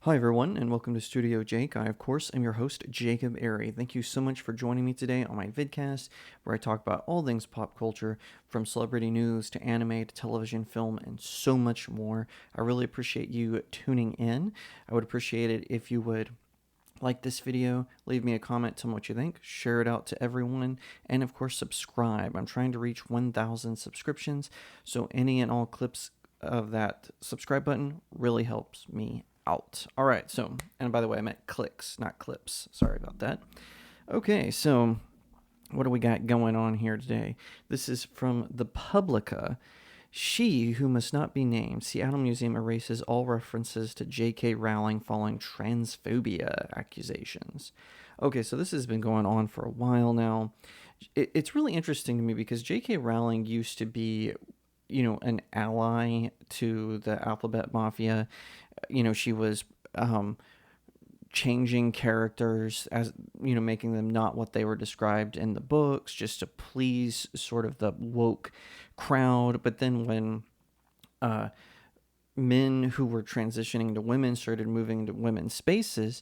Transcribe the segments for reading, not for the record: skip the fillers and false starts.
Hi, everyone, and welcome to StudioJake. I, of course, am your host, Jacob Airy. Thank you so much for joining me today on my vidcast, where I talk about all things pop culture, from celebrity news to anime to television, film, and so much more. I really appreciate you tuning in. I would appreciate it if you would like this video, leave me a comment, tell me what you think, share it out to everyone, and of course, subscribe. I'm trying to reach 1,000 subscriptions, so any and all clips of that subscribe button really helps me out. All right, so, and by the way, I meant clicks, not clips. Sorry about that. Okay, so what do we got going on here today? This is from the Publica. She who must not be named, Seattle Museum erases all references to JK Rowling following transphobia accusations. Okay, so this has been going on for a while now. It's really interesting to me because JK Rowling used to be, an ally to the Alphabet Mafia. She was changing characters, as making them not what they were described in the books, just to please sort of the woke crowd. But then when men who were transitioning to women started moving to women's spaces,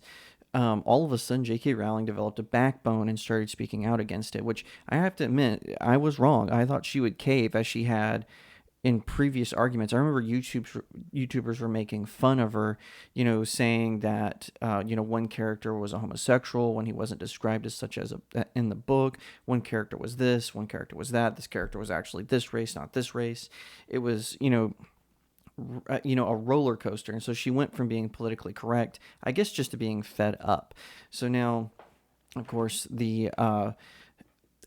all of a sudden J.K. Rowling developed a backbone and started speaking out against it, which I have to admit, I was wrong. I thought she would cave, as she had in previous arguments. I remember YouTubers were making fun of her, saying that, one character was a homosexual when he wasn't described as such as in the book. One character was this, one character was that. This character was actually this race, not this race. It was, a roller coaster. And so she went from being politically correct, I guess, just to being fed up. So now, of course, the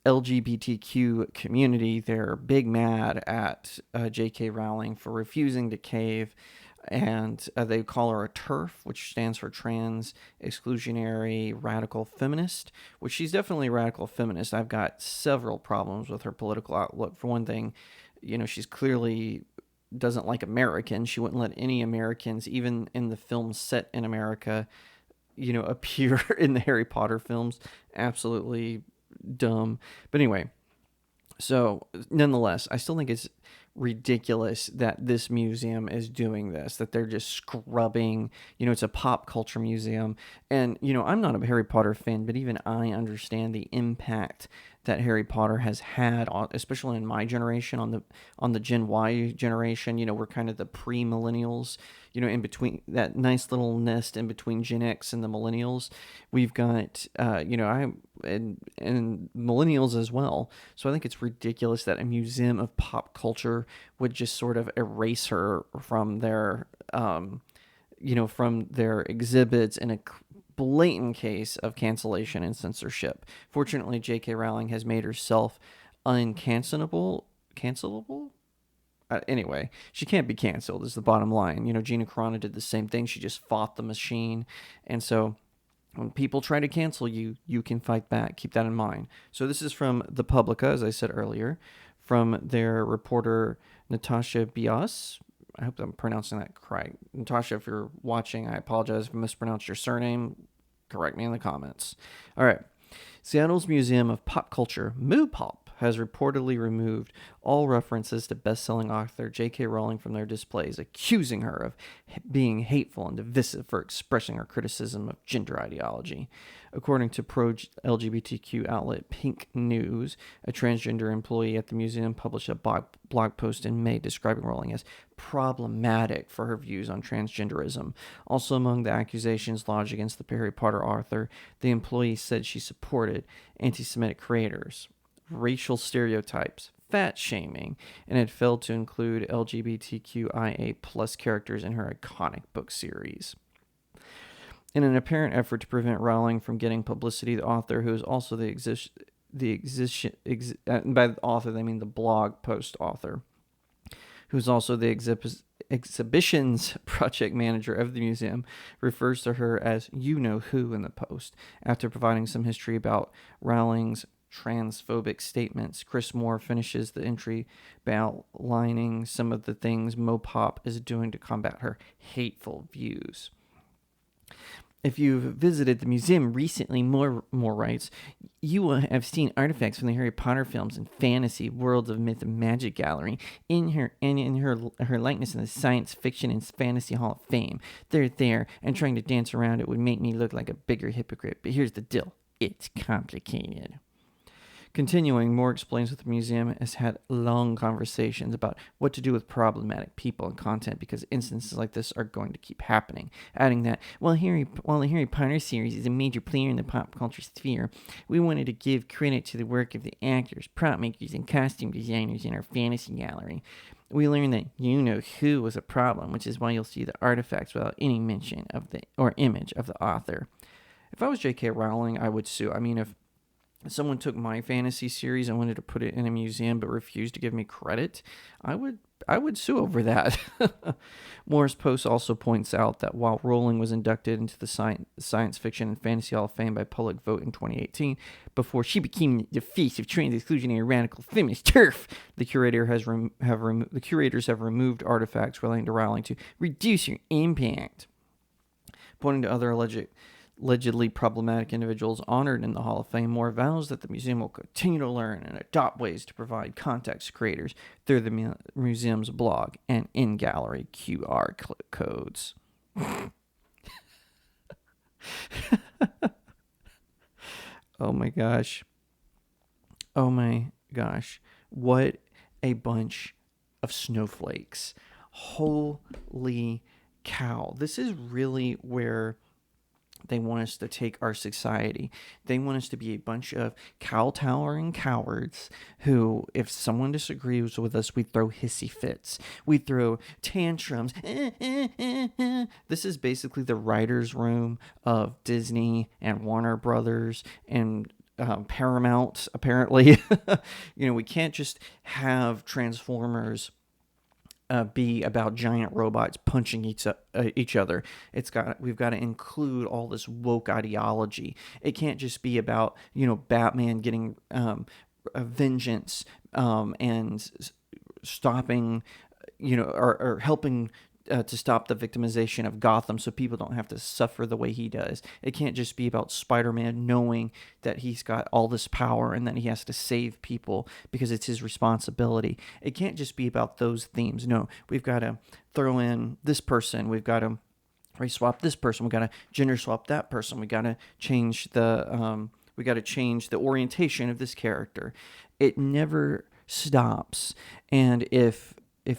LGBTQ community, they're big mad at J.K. Rowling for refusing to cave, and they call her a TERF, which stands for Trans Exclusionary Radical Feminist, which she's definitely a radical feminist. I've got several problems with her political outlook. For one thing, she's clearly doesn't like Americans. She wouldn't let any Americans, even in the films set in America, appear in the Harry Potter films. Absolutely dumb. But anyway, so nonetheless, I still think it's ridiculous that this museum is doing this, that they're just scrubbing, it's a pop culture museum. And, I'm not a Harry Potter fan, but even I understand the impact that Harry Potter has had, especially in my generation, on the Gen Y generation. We're kind of the pre-millennials, in between that nice little nest in between Gen X and the millennials. We've got, and millennials as well. So I think it's ridiculous that a museum of pop culture would just sort of erase her from their, from their exhibits in a blatant case of cancellation and censorship. Fortunately, J.K. Rowling has made herself uncancelable. Cancelable? Anyway, she can't be canceled is the bottom line. Gina Carano did the same thing. She just fought the machine. And so when people try to cancel you, you can fight back. Keep that in mind. So this is from the Publica, as I said earlier, from their reporter Natasha Bias. I hope I'm pronouncing that correct. Natasha, if you're watching, I apologize if I mispronounced your surname. Correct me in the comments. All right. Seattle's Museum of Pop Culture, MooPop, has reportedly removed all references to best-selling author J.K. Rowling from their displays, accusing her of being hateful and divisive for expressing her criticism of gender ideology. According to pro-LGBTQ outlet Pink News, a transgender employee at the museum published a blog post in May describing Rowling as problematic for her views on transgenderism. Also among the accusations lodged against the Harry Potter author, the employee said she supported anti-Semitic creators, racial stereotypes, fat shaming, and had failed to include LGBTQIA plus characters in her iconic book series. In an apparent effort to prevent Rowling from getting publicity, the author, who is also by the author they mean the blog post author, who's also the exhibitions project manager of the museum, refers to her as you-know-who in the post. After providing some history about Rowling's transphobic statements, Chris Moore finishes the entry by outlining some of the things MooPop is doing to combat her hateful views. If you've visited the museum recently, Moore writes, you will have seen artifacts from the Harry Potter films and fantasy worlds of myth and magic gallery in her likeness in the science fiction and fantasy hall of fame. They're there, and trying to dance around it would make me look like a bigger hypocrite. But here's the deal: it's complicated. Continuing, Moore explains that the museum has had long conversations about what to do with problematic people and content because instances like this are going to keep happening. Adding that, while the Harry Potter series is a major player in the pop culture sphere, we wanted to give credit to the work of the actors, prop makers, and costume designers in our fantasy gallery. We learned that you-know-who was a problem, which is why you'll see the artifacts without any mention of the or image of the author. If I was JK Rowling, I would sue. I mean, if someone took my fantasy series and wanted to put it in a museum but refused to give me credit, I would sue over that. Moore's post also points out that while Rowling was inducted into the Science Fiction and Fantasy Hall of Fame by public vote in 2018, before she became the face of trans-exclusionary radical feminist turf, the curators have removed artifacts relating to Rowling to reduce her impact. Pointing to other allegedly problematic individuals honored in the Hall of Fame, Moore vows that the museum will continue to learn and adopt ways to provide context to creators through the museum's blog and in-gallery QR codes. Oh my gosh. Oh my gosh. What a bunch of snowflakes. Holy cow. This is really where they want us to take our society. They want us to be a bunch of cow-towering cowards who, if someone disagrees with us, we throw hissy fits. We throw tantrums. This is basically the writer's room of Disney and Warner Brothers and Paramount, apparently. We can't just have Transformers be about giant robots punching each other. We've got to include all this woke ideology. It can't just be about Batman getting a vengeance and stopping or helping to stop the victimization of Gotham so people don't have to suffer the way he does. It can't just be about Spider-Man knowing that he's got all this power and that he has to save people because it's his responsibility. It can't just be about those themes. No, we've got to throw in this person. We've got to race swap this person. We've got to gender swap that person. We've got to change the orientation of this character. It never stops. And if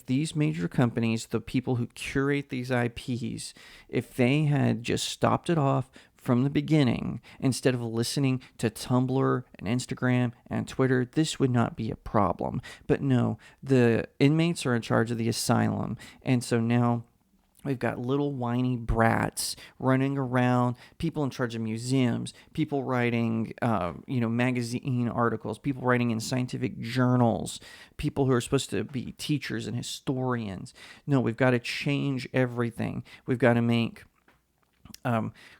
these major companies, the people who curate these IPs, if they had just stopped it off from the beginning, instead of listening to Tumblr and Instagram and Twitter, this would not be a problem. But no, the inmates are in charge of the asylum. And so now we've got little whiny brats running around, people in charge of museums, people writing, magazine articles, people writing in scientific journals, people who are supposed to be teachers and historians. No, we've got to change everything. We've got to make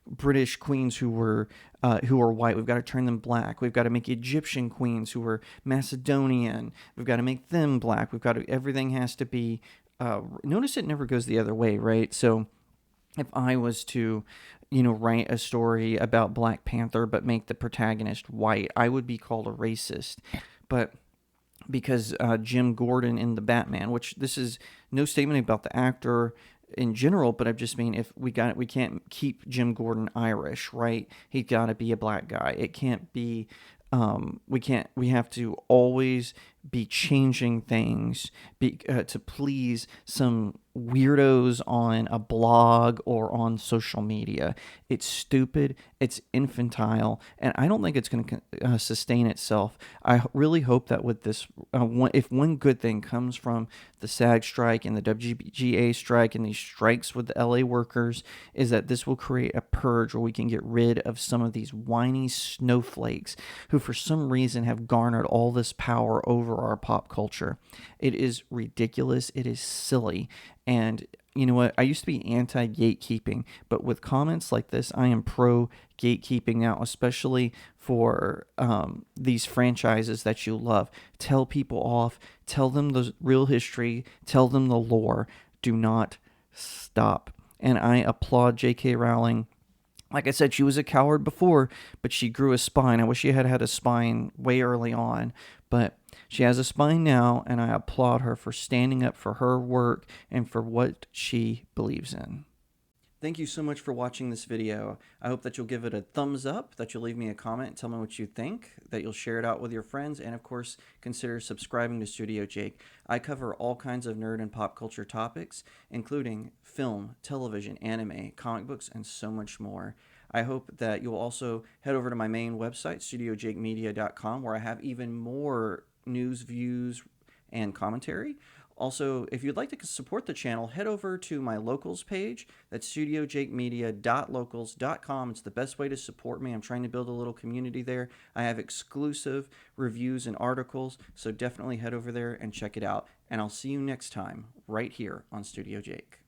British queens who are white. We've got to turn them black. We've got to make Egyptian queens who were Macedonian. We've got to make them black. Everything has to be. Notice it never goes the other way, right? So if I was to, write a story about Black Panther but make the protagonist white, I would be called a racist. But because Jim Gordon in the Batman, which this is no statement about the actor in general, but I just mean we can't keep Jim Gordon Irish, right? He's got to be a black guy. It can't be. We have to always be changing things to please some weirdos on a blog or on social media. It's stupid, it's infantile, and I don't think it's going to sustain itself. I really hope that with this, if one good thing comes from the SAG strike and the WGA strike and these strikes with the LA workers, is that this will create a purge where we can get rid of some of these whiny snowflakes who for some reason have garnered all this power over our pop culture. It is ridiculous. It is silly. And you know what? I used to be anti-gatekeeping, but with comments like this, I am pro-gatekeeping now, especially for these franchises that you love. Tell people off. Tell them the real history. Tell them the lore. Do not stop. And I applaud JK Rowling Like I said, she was a coward before, but she grew a spine. I wish she had had a spine way early on, but she has a spine now, and I applaud her for standing up for her work and for what she believes in. Thank you so much for watching this video. I hope that you'll give it a thumbs up, that you'll leave me a comment and tell me what you think, that you'll share it out with your friends, and of course, consider subscribing to Studio Jake. I cover all kinds of nerd and pop culture topics, including film, television, anime, comic books, and so much more. I hope that you'll also head over to my main website, StudioJakeMedia.com, where I have even more news, views, and commentary. Also, if you'd like to support the channel, head over to my locals page. That's studiojakemedia.locals.com. It's the best way to support me. I'm trying to build a little community there. I have exclusive reviews and articles, so definitely head over there and check it out. And I'll see you next time, right here on Studio Jake.